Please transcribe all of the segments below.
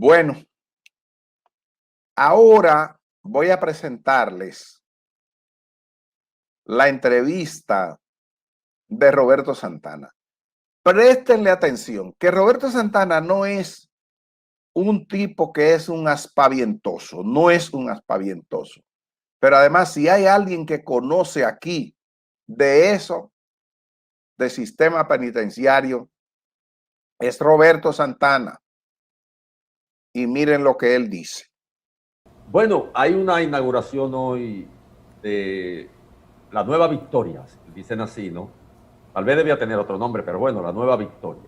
Bueno, ahora voy a presentarles la entrevista de Roberto Santana. Préstenle atención, que Roberto Santana no es un tipo que es un aspavientoso, no es un aspavientoso. Pero además, si hay alguien que conoce aquí de eso, de sistema penitenciario, es Roberto Santana. Y miren lo que él dice. Bueno, hay una inauguración hoy de la Nueva Victoria, dicen así, ¿no? Tal vez debía tener otro nombre, pero bueno, la Nueva Victoria.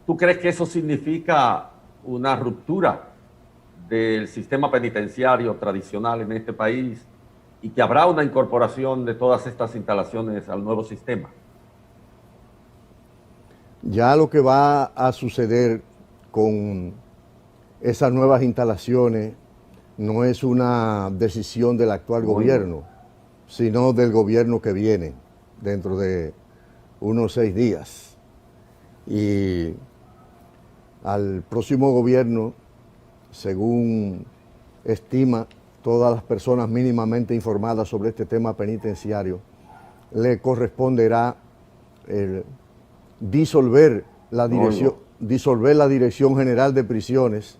¿Tú crees que eso significa una ruptura del sistema penitenciario tradicional en este país y que habrá una incorporación de todas estas instalaciones al nuevo sistema? Ya lo que va a suceder con esas nuevas instalaciones no es una decisión del actual gobierno, sino del gobierno que viene dentro de unos 6 días. Y al próximo gobierno, según estima todas las personas mínimamente informadas sobre este tema penitenciario, le corresponderá disolver la Dirección General de Prisiones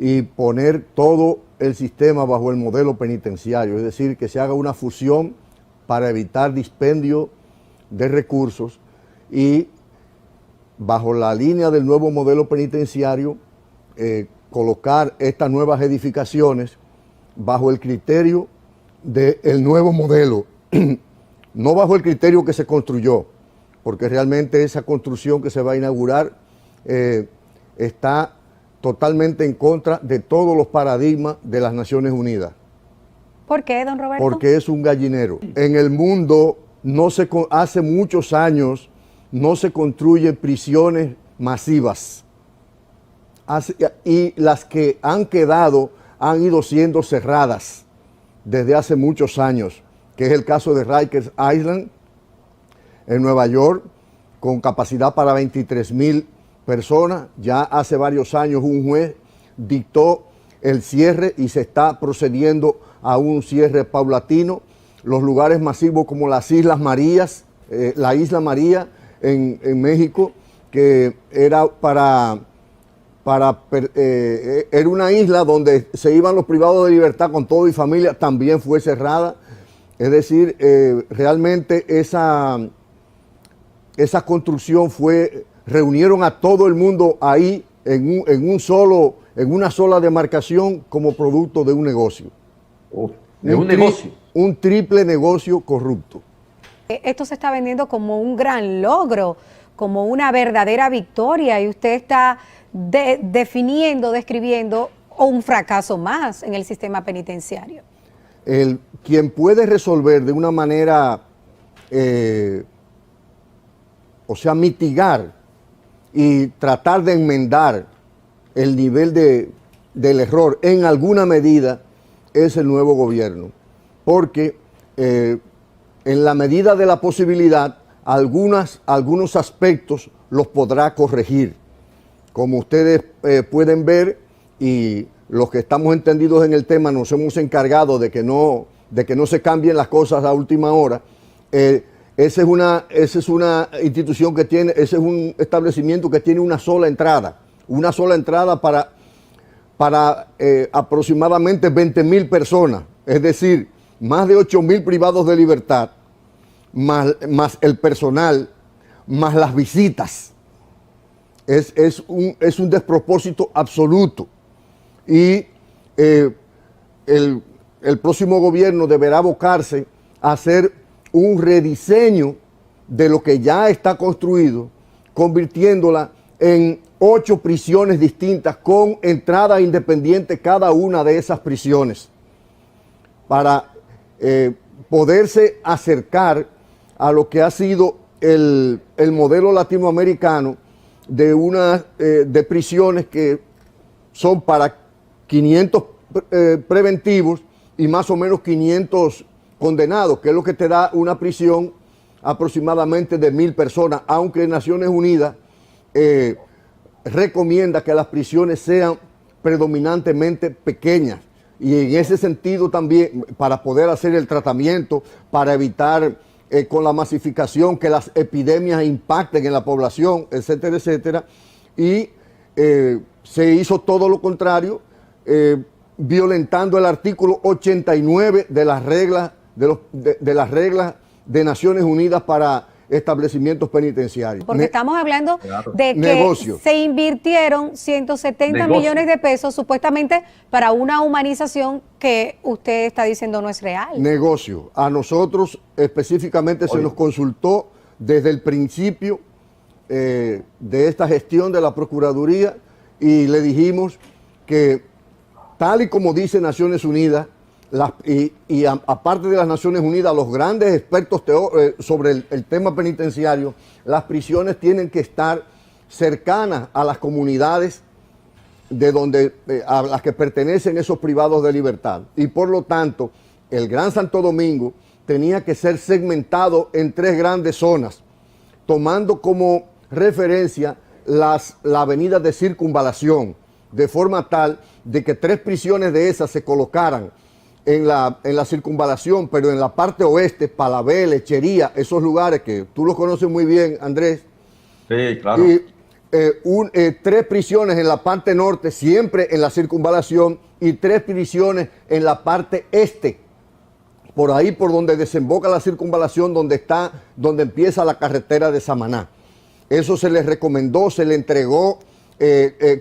y poner todo el sistema bajo el modelo penitenciario, es decir, que se haga una fusión para evitar dispendio de recursos y bajo la línea del nuevo modelo penitenciario colocar estas nuevas edificaciones bajo el criterio del nuevo modelo, no bajo el criterio que se construyó, porque realmente esa construcción que se va a inaugurar está totalmente en contra de todos los paradigmas de las Naciones Unidas. ¿Por qué, don Roberto? Porque es un gallinero. En el mundo hace muchos años no se construyen prisiones masivas. Y las que han quedado han ido siendo cerradas desde hace muchos años, que es el caso de Rikers Island en Nueva York, con capacidad para 23,000 personas. Ya hace varios años un juez dictó el cierre y se está procediendo a un cierre paulatino. Los lugares masivos como las Islas Marías, la Isla María en México, que era era una isla donde se iban los privados de libertad con todo y familia, también fue cerrada. Es decir, realmente esa construcción reunieron a todo el mundo ahí en una sola demarcación como producto de un negocio. Un triple negocio corrupto. Esto se está vendiendo como un gran logro, como una verdadera victoria, y usted está describiendo un fracaso más en el sistema penitenciario. Quien puede resolver de una manera, mitigar y tratar de enmendar el nivel del error en alguna medida es el nuevo gobierno, porque en la medida de la posibilidad algunos aspectos los podrá corregir. Como ustedes pueden ver, y los que estamos entendidos en el tema nos hemos encargado de que no se cambien las cosas a última hora. Esa es una institución que tiene, ese es un establecimiento que tiene una sola entrada para aproximadamente 20,000 personas, es decir, más de 8,000 privados de libertad, más el personal, más las visitas. Es un despropósito absoluto. Y el próximo gobierno deberá abocarse a hacer un rediseño de lo que ya está construido, convirtiéndola en 8 prisiones distintas con entrada independiente cada una de esas prisiones, para poderse acercar a lo que ha sido el modelo latinoamericano de prisiones que son para 500 preventivos y más o menos 500 condenados, que es lo que te da una prisión aproximadamente de 1,000 personas, aunque Naciones Unidas recomienda que las prisiones sean predominantemente pequeñas. Y en ese sentido también, para poder hacer el tratamiento, para evitar con la masificación que las epidemias impacten en la población, etcétera, etcétera. Y se hizo todo lo contrario, violentando el artículo 89 de las reglas de las reglas de Naciones Unidas para establecimientos penitenciarios. Porque estamos hablando Claro. de que Negocio. se invirtieron 170 Negocio. millones de pesos supuestamente para una humanización que usted está diciendo no es real. Negocio. A nosotros específicamente se Oye. nos consultó desde el principio de esta gestión de la Procuraduría y le dijimos que tal y como dice Naciones Unidas, aparte de las Naciones Unidas, los grandes expertos sobre el tema penitenciario, las prisiones tienen que estar cercanas a las comunidades de donde a las que pertenecen esos privados de libertad. Y por lo tanto, el Gran Santo Domingo tenía que ser segmentado en 3 grandes zonas, tomando como referencia la avenida de Circunvalación, de forma tal de que 3 prisiones de esas se colocaran en la Circunvalación, pero en la parte oeste, Palabé, Lechería, esos lugares que tú los conoces muy bien, Andrés. Sí, claro. Y 3 prisiones en la parte norte, siempre en la Circunvalación, y 3 prisiones en la parte este, por ahí por donde desemboca la Circunvalación, donde empieza la carretera de Samaná. Eso se les recomendó, se le entregó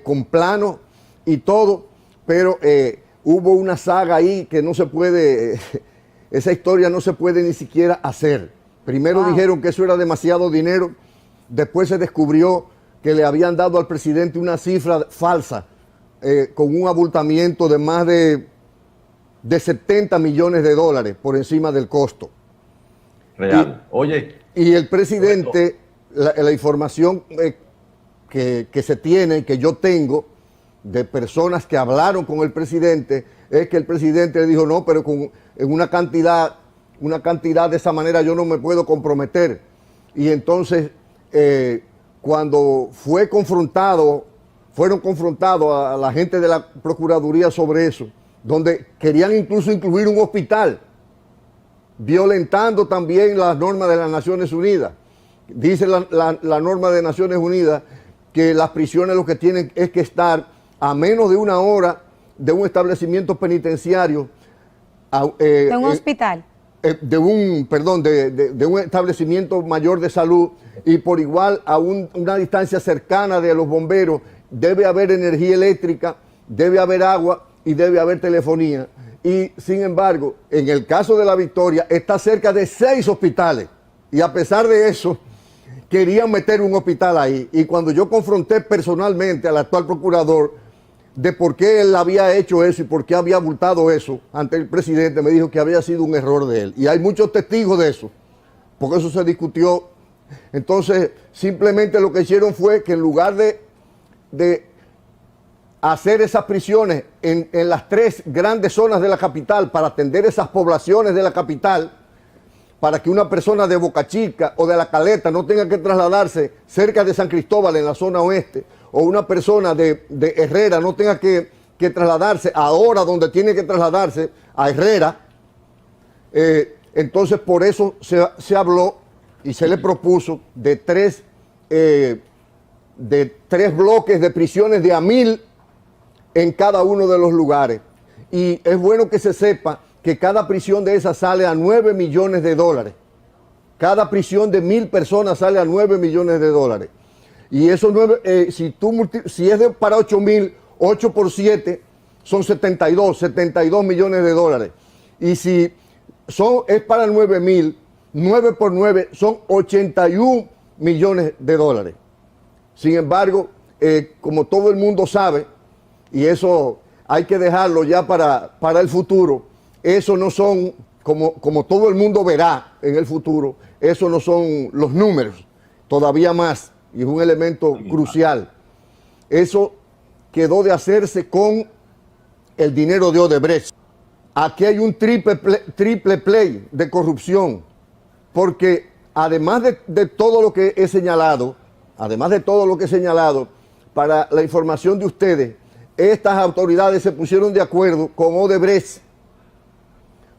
con plano y todo, pero hubo una saga ahí que no se puede, esa historia no se puede ni siquiera hacer. Primero dijeron que eso era demasiado dinero, después se descubrió que le habían dado al presidente una cifra falsa, con un abultamiento de más de 70 millones de dólares por encima del costo. Real. Oye. Y el presidente, la información que se tiene, que yo tengo, de personas que hablaron con el presidente, es que el presidente le dijo, no, pero en una cantidad de esa manera yo no me puedo comprometer. Y entonces, cuando fueron confrontados a la gente de la Procuraduría sobre eso, donde querían incluso incluir un hospital, violentando también las normas de las Naciones Unidas. Dice la norma de Naciones Unidas que las prisiones lo que tienen es que estar a menos de 1 hora de un establecimiento penitenciario. De un hospital. De un establecimiento mayor de salud, y por igual a una distancia cercana de los bomberos. Debe haber energía eléctrica, debe haber agua y debe haber telefonía. Y sin embargo, en el caso de La Victoria, está cerca de 6 hospitales. Y a pesar de eso, querían meter un hospital ahí. Y cuando yo confronté personalmente al actual procurador de por qué él había hecho eso y por qué había abultado eso ante el presidente, me dijo que había sido un error de él. Y hay muchos testigos de eso, porque eso se discutió. Entonces, simplemente lo que hicieron fue que en lugar de hacer esas prisiones en las 3 grandes zonas de la capital para atender esas poblaciones de la capital, para que una persona de Boca Chica o de La Caleta no tenga que trasladarse cerca de San Cristóbal en la zona oeste, o una persona de Herrera no tenga que trasladarse ahora donde tiene que trasladarse a Herrera. Entonces por eso se habló y se le propuso de 3 bloques de prisiones de a 1,000 en cada uno de los lugares. Y es bueno que se sepa que cada prisión de esas sale a 9 millones de dólares. Cada prisión de 1,000 personas sale a 9 millones de dólares. Y esos 9, si es para 8,000, 8 por 7 son 72 millones de dólares. Y si es para 9,000, 9 por 9 son 81 millones de dólares. Sin embargo, como todo el mundo sabe, y eso hay que dejarlo ya para el futuro, eso no son, como todo el mundo verá en el futuro, eso no son los números, todavía más, y es un elemento crucial. Eso quedó de hacerse con el dinero de Odebrecht. Aquí hay un triple play de corrupción, porque además de todo lo que he señalado, para la información de ustedes, estas autoridades se pusieron de acuerdo con Odebrecht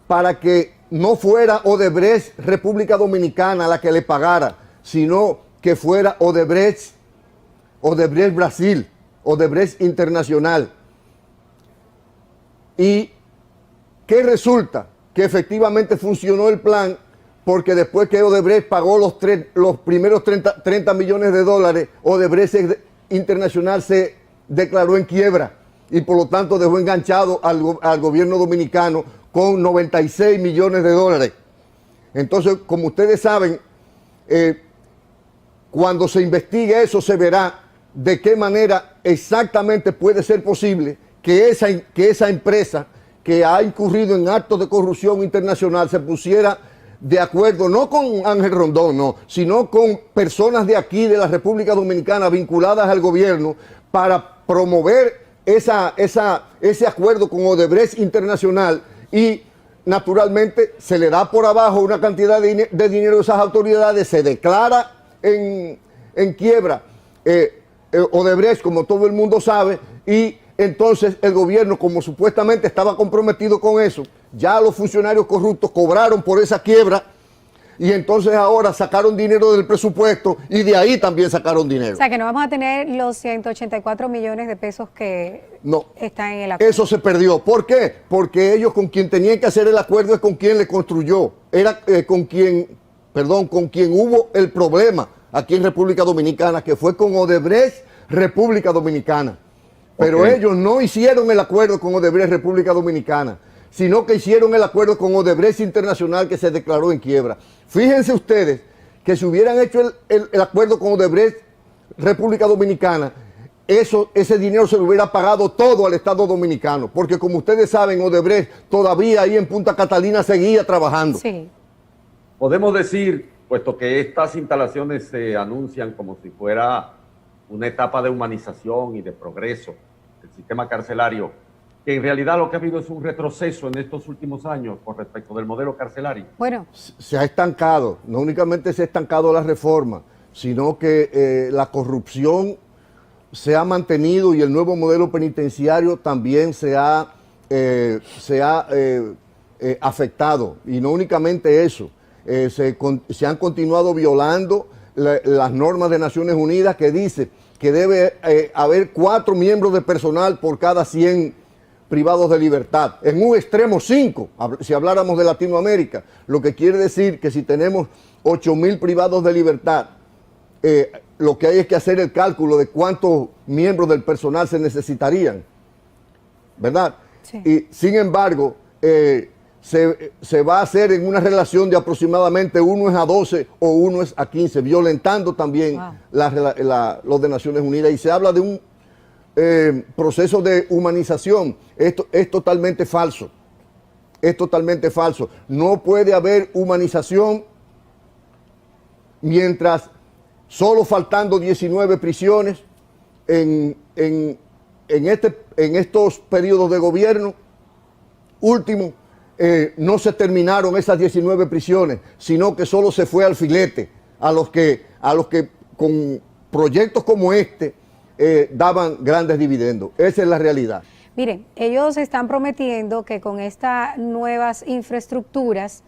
para que no fuera Odebrecht República Dominicana la que le pagara, sino que fuera Odebrecht Brasil, Odebrecht Internacional. ¿Y qué resulta? Que efectivamente funcionó el plan, porque después que Odebrecht pagó los primeros 30 millones de dólares, Odebrecht Internacional se declaró en quiebra y por lo tanto dejó enganchado al gobierno dominicano con 96 millones de dólares. Entonces, como ustedes saben, cuando se investigue eso se verá de qué manera exactamente puede ser posible que esa empresa que ha incurrido en actos de corrupción internacional se pusiera de acuerdo, no con Ángel Rondón, no, sino con personas de aquí, de la República Dominicana, vinculadas al gobierno, para promover ese acuerdo con Odebrecht Internacional, y naturalmente se le da por abajo una cantidad de dinero a esas autoridades, se declara en quiebra Odebrecht, como todo el mundo sabe, y entonces el gobierno, como supuestamente estaba comprometido con eso, ya los funcionarios corruptos cobraron por esa quiebra y entonces ahora sacaron dinero del presupuesto y de ahí también sacaron dinero. O sea que no vamos a tener los 184 millones de pesos que están en el acuerdo. Eso se perdió. ¿Por qué? Porque ellos con quien tenían que hacer el acuerdo es con quien le construyó. Era con quien hubo el problema aquí en República Dominicana, que fue con Odebrecht República Dominicana. Pero ellos no hicieron el acuerdo con Odebrecht República Dominicana, sino que hicieron el acuerdo con Odebrecht Internacional, que se declaró en quiebra. Fíjense ustedes que si hubieran hecho el acuerdo con Odebrecht República Dominicana, ese dinero se lo hubiera pagado todo al Estado Dominicano, porque como ustedes saben, Odebrecht todavía ahí en Punta Catalina seguía trabajando. Sí. Podemos decir, puesto que estas instalaciones se anuncian como si fuera una etapa de humanización y de progreso del sistema carcelario, que en realidad lo que ha habido es un retroceso en estos últimos años con respecto del modelo carcelario. Bueno, se ha estancado, no únicamente se ha estancado la reforma, sino que la corrupción se ha mantenido y el nuevo modelo penitenciario también se ha afectado. Y no únicamente eso, se han continuado violando las normas de Naciones Unidas, que dice que debe haber 4 miembros de personal por cada 100 privados de libertad. En un extremo 5, si habláramos de Latinoamérica, lo que quiere decir que si tenemos 8,000 privados de libertad, lo que hay es que hacer el cálculo de cuántos miembros del personal se necesitarían, ¿verdad? Sí. Y sin embargo, se va a hacer en una relación de aproximadamente 1:12 o 1:15, violentando también los de Naciones Unidas, y se habla de un proceso de humanización. Esto es totalmente falso. Es totalmente falso. No puede haber humanización mientras, solo faltando 19 prisiones en estos periodos de gobierno último, no se terminaron esas 19 prisiones, sino que solo se fue al filete a los que con proyectos como este daban grandes dividendos. Esa es la realidad. miren, ellos están prometiendo que con estas nuevas infraestructuras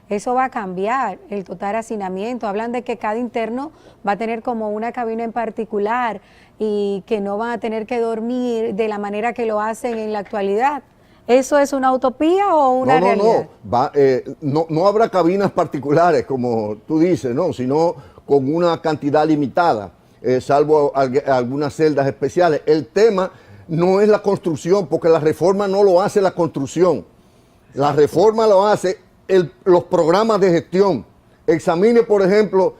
eso va a cambiar el total hacinamiento. Hablan de que cada interno va a tener como una cabina en particular y que no van a tener que dormir de la manera que lo hacen en la actualidad. ¿Eso es una utopía o una realidad? No habrá cabinas particulares, como tú dices, no, sino con una cantidad limitada, salvo algunas celdas especiales. El tema no es la construcción, porque la reforma no lo hace la construcción. La reforma lo hace los programas de gestión. Examine, por ejemplo,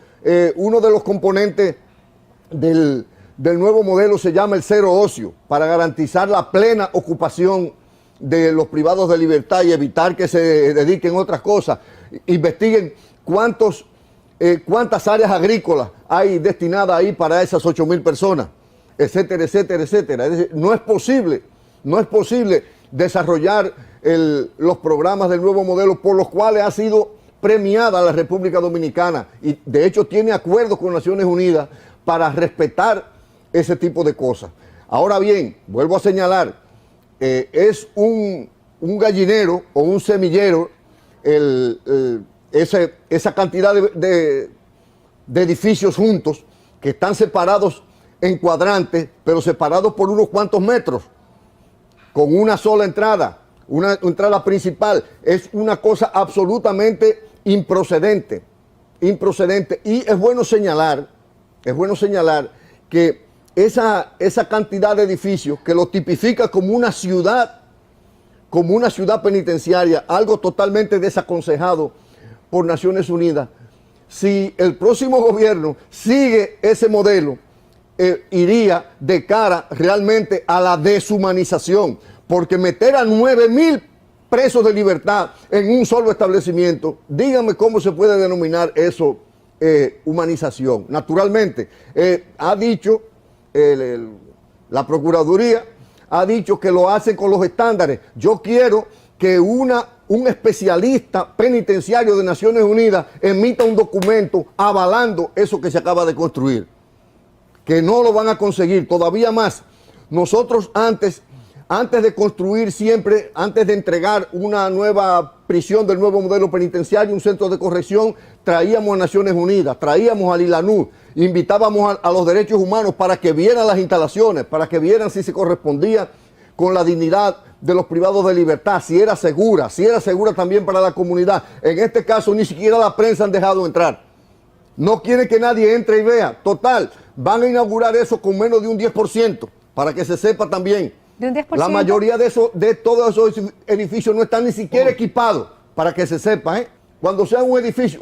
uno de los componentes del nuevo modelo se llama el cero ocio, para garantizar la plena ocupación de los privados de libertad y evitar que se dediquen a otras cosas. Investiguen cuántas áreas agrícolas hay destinadas ahí para esas 8,000 personas, etcétera, etcétera, etcétera. Es decir, no es posible desarrollar los programas del nuevo modelo por los cuales ha sido premiada la República Dominicana, y de hecho tiene acuerdos con Naciones Unidas para respetar ese tipo de cosas. Ahora bien, vuelvo a señalar, es un gallinero o un semillero esa cantidad de edificios juntos que están separados en cuadrantes, pero separados por unos cuantos metros, con una sola entrada, una entrada principal. Es una cosa absolutamente improcedente. Y es bueno señalar que esa cantidad de edificios que lo tipifica como una ciudad penitenciaria, algo totalmente desaconsejado por Naciones Unidas. Si el próximo gobierno sigue ese modelo, iría de cara realmente a la deshumanización, porque meter a 9,000 presos de libertad en un solo establecimiento, dígame cómo se puede denominar eso humanización. Naturalmente, ha dicho la Procuraduría, ha dicho que lo hacen con los estándares. Yo quiero que un especialista penitenciario de Naciones Unidas emita un documento avalando eso que se acaba de construir, que no lo van a conseguir. Todavía más, nosotros antes de construir siempre, antes de entregar una nueva prisión del nuevo modelo penitenciario, un centro de corrección, traíamos a Naciones Unidas, traíamos al ILANU, invitábamos a los derechos humanos para que vieran las instalaciones, para que vieran si se correspondía con la dignidad de los privados de libertad, si era segura también para la comunidad. En este caso ni siquiera la prensa han dejado entrar. No quieren que nadie entre y vea. Total, van a inaugurar eso con menos de un 10%, para que se sepa también. ¿De un 10%? La mayoría de todos esos edificios no están ni siquiera equipados, para que se sepa, ¿eh? Cuando sea un edificio,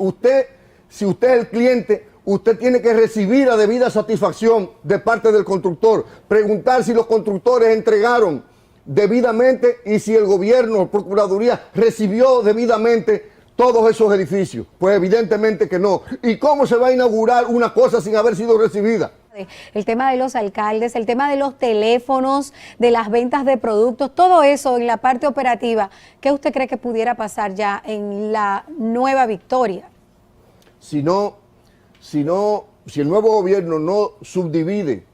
si usted es el cliente, usted tiene que recibir la debida satisfacción de parte del constructor, preguntar si los constructores entregaron debidamente y si el gobierno, Procuraduría, recibió debidamente todos esos edificios. Pues evidentemente que no. ¿Y cómo se va a inaugurar una cosa sin haber sido recibida? El tema de los alcaldes, el tema de los teléfonos, de las ventas de productos, todo eso en la parte operativa, ¿qué usted cree que pudiera pasar ya en la Nueva Victoria? Si el nuevo gobierno no subdivide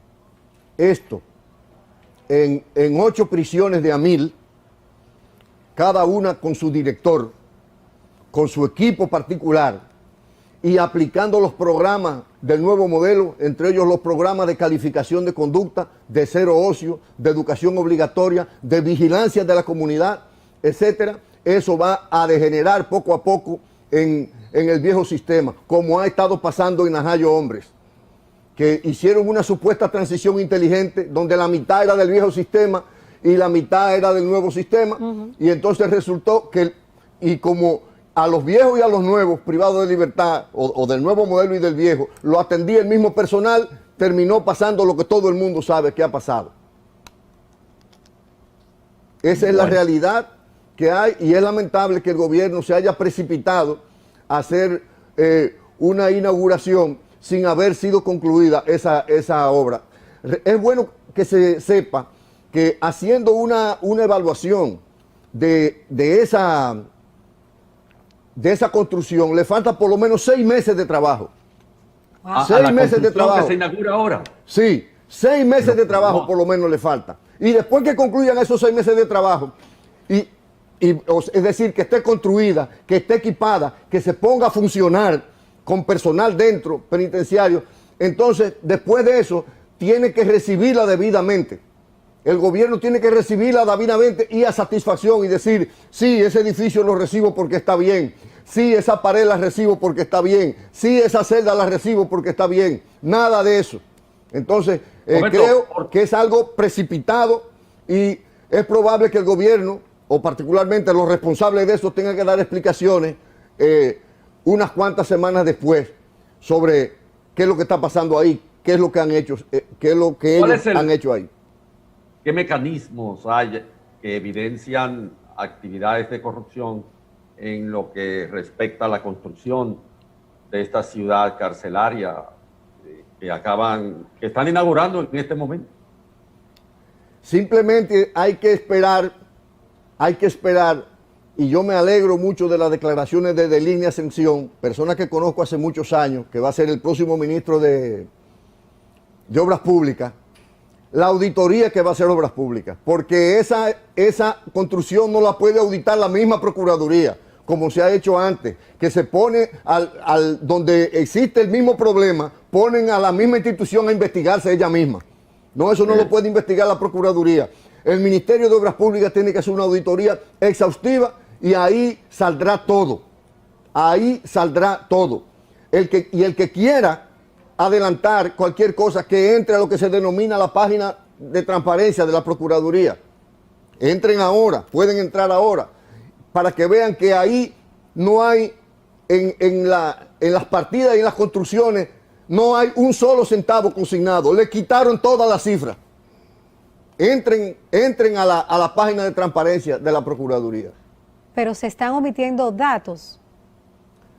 esto en 8 prisiones de a 1,000, cada una con su director, con su equipo particular, y aplicando los programas del nuevo modelo, entre ellos los programas de calificación de conducta, de cero ocio, de educación obligatoria, de vigilancia de la comunidad, etcétera, eso va a degenerar poco a poco en el viejo sistema, como ha estado pasando en Najayo Hombres, que hicieron una supuesta transición inteligente donde la mitad era del viejo sistema y la mitad era del nuevo sistema, y entonces resultó que, y como a los viejos y a los nuevos privados de libertad, o del nuevo modelo y del viejo, lo atendía el mismo personal, terminó pasando lo que todo el mundo sabe que ha pasado. Esa es la realidad que hay, y es lamentable que el gobierno se haya precipitado a hacer una inauguración sin haber sido concluida esa obra. Es bueno que se sepa que haciendo una evaluación de esa construcción, le falta por lo menos 6 meses de trabajo. Wow. 6 meses de trabajo. Que se inaugura ahora. Sí, 6 meses de trabajo por lo menos le falta. Y después que concluyan esos 6 meses de trabajo, es decir, que esté construida, que esté equipada, que se ponga a funcionar con personal dentro penitenciario, entonces después de eso tiene que recibirla debidamente. El gobierno tiene que recibirla debidamente y a satisfacción y decir, sí, ese edificio lo recibo porque está bien, sí, esa pared la recibo porque está bien, sí, esa celda la recibo porque está bien. Nada de eso. Entonces, creo que es algo precipitado y es probable que el gobierno, o particularmente los responsables de eso, tengan que dar explicaciones unas cuantas semanas después sobre qué es lo que está pasando ahí, qué es lo que han hecho, qué es lo que ellos han hecho ahí. ¿Qué mecanismos hay que evidencian actividades de corrupción en lo que respecta a la construcción de esta ciudad carcelaria que están inaugurando en este momento? Simplemente hay que esperar, y yo me alegro mucho de las declaraciones de Deligne Ascensión, persona que conozco hace muchos años, que va a ser el próximo ministro de Obras Públicas, la auditoría que va a hacer Obras Públicas, porque esa construcción no la puede auditar la misma Procuraduría, como se ha hecho antes, que se pone donde existe el mismo problema, ponen a la misma institución a investigarse ella misma. No, eso no lo puede investigar la Procuraduría. El Ministerio de Obras Públicas tiene que hacer una auditoría exhaustiva y ahí saldrá todo. Ahí saldrá todo. El que quiera adelantar cualquier cosa, que entre a lo que se denomina la página de transparencia de la Procuraduría. Entren ahora, pueden entrar ahora, para que vean que ahí no hay, en las partidas y en las construcciones, no hay un solo centavo consignado. Le quitaron todas las cifras. Entren a la página de transparencia de la Procuraduría. Pero se están omitiendo datos,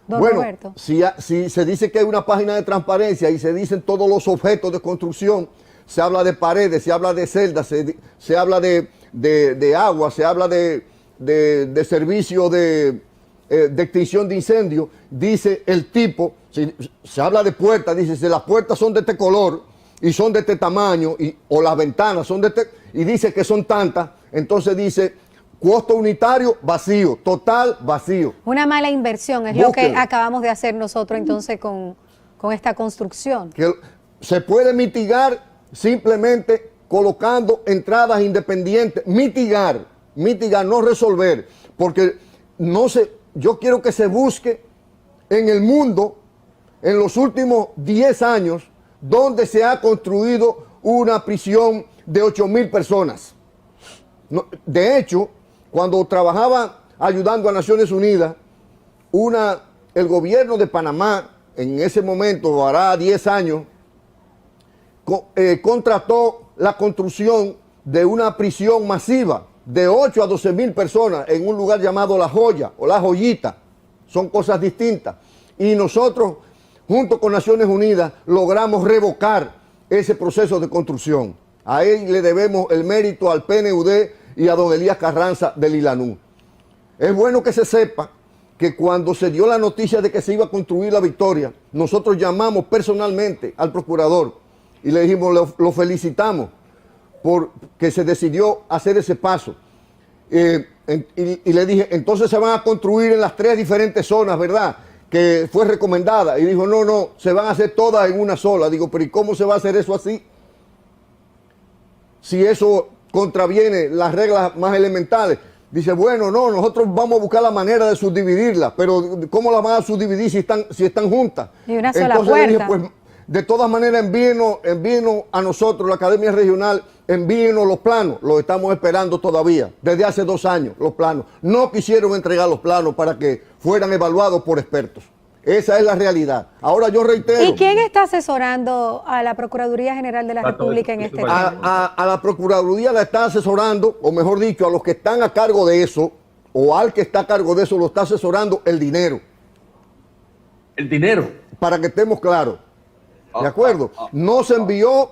don Bueno, Roberto. si se dice que hay una página de transparencia y se dicen todos los objetos de construcción, se habla de paredes, se habla de celdas, se habla de agua, se habla de servicio de extinción de incendio, dice el tipo, se habla de puertas, dice, si las puertas son de este color y son de este tamaño, o las ventanas son de este, y dice que son tantas, entonces dice, costo unitario, vacío, total, vacío. Una mala inversión es lo que acabamos de hacer nosotros entonces con esta construcción. Que se puede mitigar simplemente colocando entradas independientes, mitigar, no resolver, porque yo quiero que se busque en el mundo, en los últimos 10 años, donde se ha construido una prisión de 8,000 personas. De hecho, cuando trabajaba ayudando a Naciones Unidas, el gobierno de Panamá, en ese momento, hará 10 años, contrató la construcción de una prisión masiva de 8 a 12,000 personas en un lugar llamado La Joya o La Joyita. Son cosas distintas. Y nosotros, junto con Naciones Unidas, logramos revocar ese proceso de construcción. A él le debemos el mérito al PNUD y a don Elías Carranza del Ilanú. Es bueno que se sepa que cuando se dio la noticia de que se iba a construir La Victoria, nosotros llamamos personalmente al procurador y le dijimos, lo felicitamos porque se decidió hacer ese paso. Y le dije, entonces se van a construir en las 3 diferentes zonas, ¿verdad?, que fue recomendada. Y dijo, no, se van a hacer todas en una sola. Digo, pero ¿y cómo se va a hacer eso así? Si eso contraviene las reglas más elementales. Dice, bueno, no, nosotros vamos a buscar la manera de subdividirlas, pero ¿cómo las van a subdividir si están juntas? Y una sola Entonces puerta. le dije, pues, de todas maneras, envíenos a nosotros, la Academia Regional, envíenos los planos. Los estamos esperando todavía, desde hace 2 años, los planos. No quisieron entregar los planos para que fueran evaluados por expertos. Esa es la realidad. Ahora yo reitero. ¿Y quién está asesorando a la Procuraduría General de la República en este tema? A la Procuraduría la está asesorando, o mejor dicho, a los que están a cargo de eso, o al que está a cargo de eso, lo está asesorando el dinero. El dinero. Para que estemos claros. ¿De acuerdo? No se envió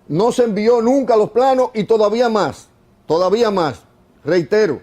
nunca los planos y todavía más, reitero,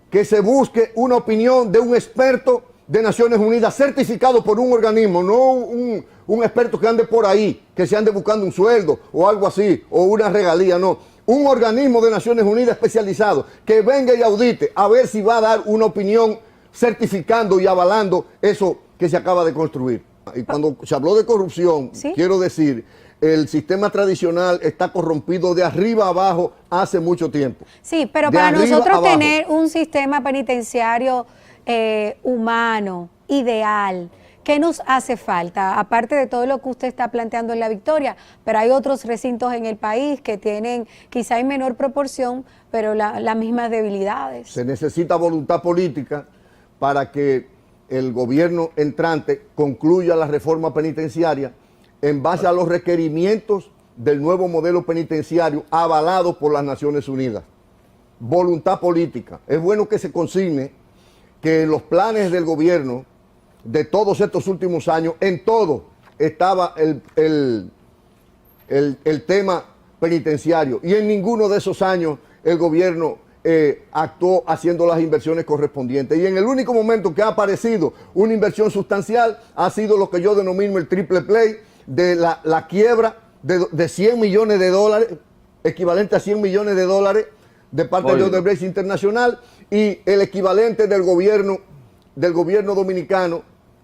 que se busque una opinión de un experto de Naciones Unidas certificado por un organismo, no un experto que ande por ahí, que se ande buscando un sueldo o algo así, o una regalía, no. Un organismo de Naciones Unidas especializado que venga y audite a ver si va a dar una opinión certificando y avalando eso que se acaba de construir. Y cuando se habló de corrupción, ¿sí?, quiero decir, el sistema tradicional está corrompido de arriba a abajo hace mucho tiempo. Sí, pero De para arriba nosotros abajo. tener un sistema penitenciario humano, ideal, ¿qué nos hace falta? Aparte de todo lo que usted está planteando en La Victoria, pero hay otros recintos en el país que tienen quizá en menor proporción, pero las mismas debilidades. Se necesita voluntad política para que el gobierno entrante concluya la reforma penitenciaria en base a los requerimientos del nuevo modelo penitenciario avalado por las Naciones Unidas. Voluntad política. Es bueno que se consigne que en los planes del gobierno de todos estos últimos años, en todo estaba el tema penitenciario, y en ninguno de esos años el gobierno actuó haciendo las inversiones correspondientes. Y en el único momento que ha aparecido una inversión sustancial ha sido lo que yo denomino el triple play de la quiebra de 100 millones de dólares, equivalente a 100 millones de dólares de parte de Odebrecht Internacional, y el equivalente del gobierno dominicano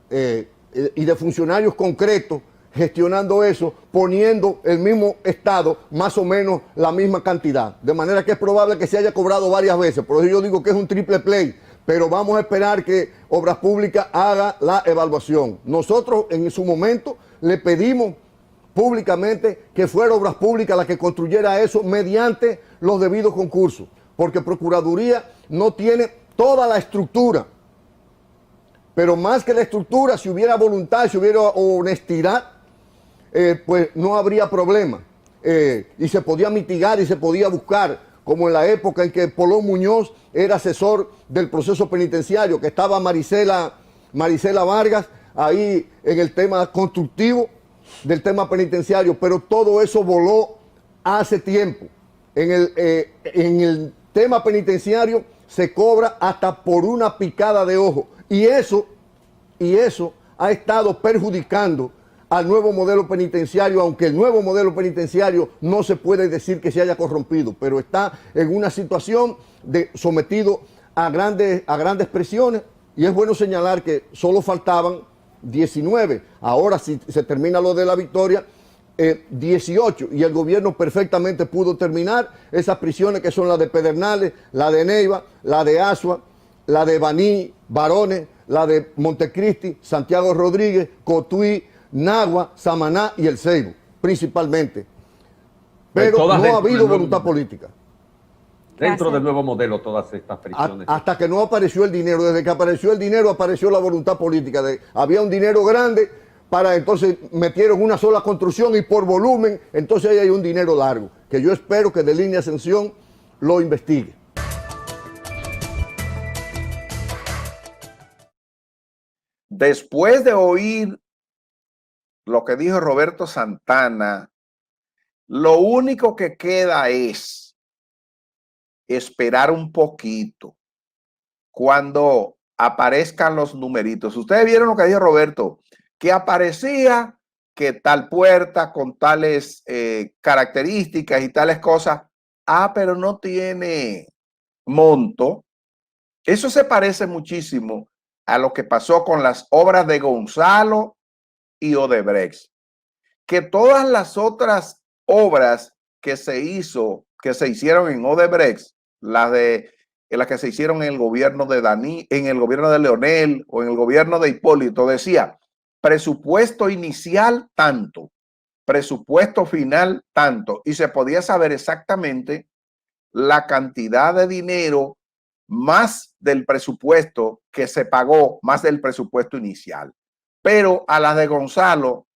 y de funcionarios concretos gestionando eso, poniendo el mismo Estado más o menos la misma cantidad. De manera que es probable que se haya cobrado varias veces. Por eso yo digo que es un triple play. Pero vamos a esperar que Obras Públicas haga la evaluación. Nosotros en su momento le pedimos públicamente que fuera Obras Públicas la que construyera eso mediante los debidos concursos, porque Procuraduría no tiene toda la estructura. Pero más que la estructura, si hubiera voluntad, si hubiera honestidad, pues no habría problema. Y se podía mitigar y se podía buscar, como en la época en que Polón Muñoz era asesor del proceso penitenciario, que estaba Marisela Vargas ahí en el tema constructivo del tema penitenciario, pero todo eso voló hace tiempo. En el tema penitenciario se cobra hasta por una picada de ojo, y eso ha estado perjudicando al nuevo modelo penitenciario, aunque el nuevo modelo penitenciario no se puede decir que se haya corrompido, pero está en una situación sometido a grandes presiones, y es bueno señalar que solo faltaban 19, ahora si se termina lo de La Victoria, 18, y el gobierno perfectamente pudo terminar esas prisiones que son la de Pedernales, la de Neiva, la de Asua, la de Baní, Barones, la de Montecristi, Santiago Rodríguez, Cotuí, Nagua, Samaná y El Ceibo, principalmente. Pero no ha habido voluntad política. Dentro del nuevo modelo, todas estas prisiones. Hasta que no apareció el dinero. Desde que apareció el dinero, apareció la voluntad política. Había un dinero grande, entonces metieron una sola construcción, y por volumen, entonces ahí hay un dinero largo, que yo espero que de Línea Ascensión lo investigue. Después de oír lo que dijo Roberto Santana, lo único que queda es esperar un poquito cuando aparezcan los numeritos. Ustedes vieron lo que dijo Roberto, que aparecía que tal puerta con tales características y tales cosas, pero no tiene monto. Eso se parece muchísimo a lo que pasó con las obras de Gonzalo y Odebrecht, que todas las otras obras que se hicieron en Odebrecht, las que se hicieron en el gobierno de en el gobierno de Leonel o en el gobierno de Hipólito, decía presupuesto inicial tanto, presupuesto final tanto, y se podía saber exactamente la cantidad de dinero más del presupuesto que se pagó, más del presupuesto inicial. Pero a las de Gonzalo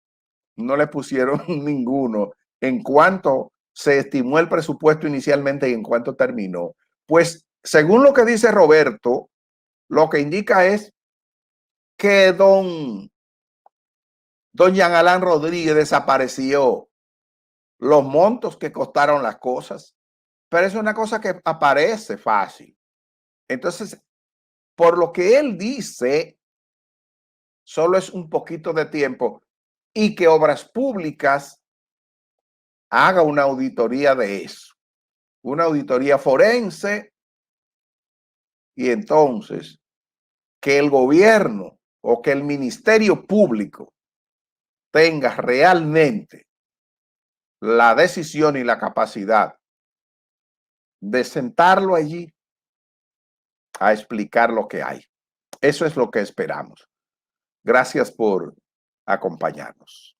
no le pusieron ninguno en cuanto se estimó el presupuesto inicialmente y en cuanto terminó. Pues según lo que dice Roberto, lo que indica es que don Jean Alain Rodríguez desapareció los montos que costaron las cosas, pero es una cosa que aparece fácil. Entonces, por lo que él dice, solo es un poquito de tiempo, y que Obras Públicas haga una auditoría de eso, una auditoría forense, y entonces que el gobierno o que el Ministerio Público tenga realmente la decisión y la capacidad de sentarlo allí a explicar lo que hay. Eso es lo que esperamos. Gracias por acompañarnos.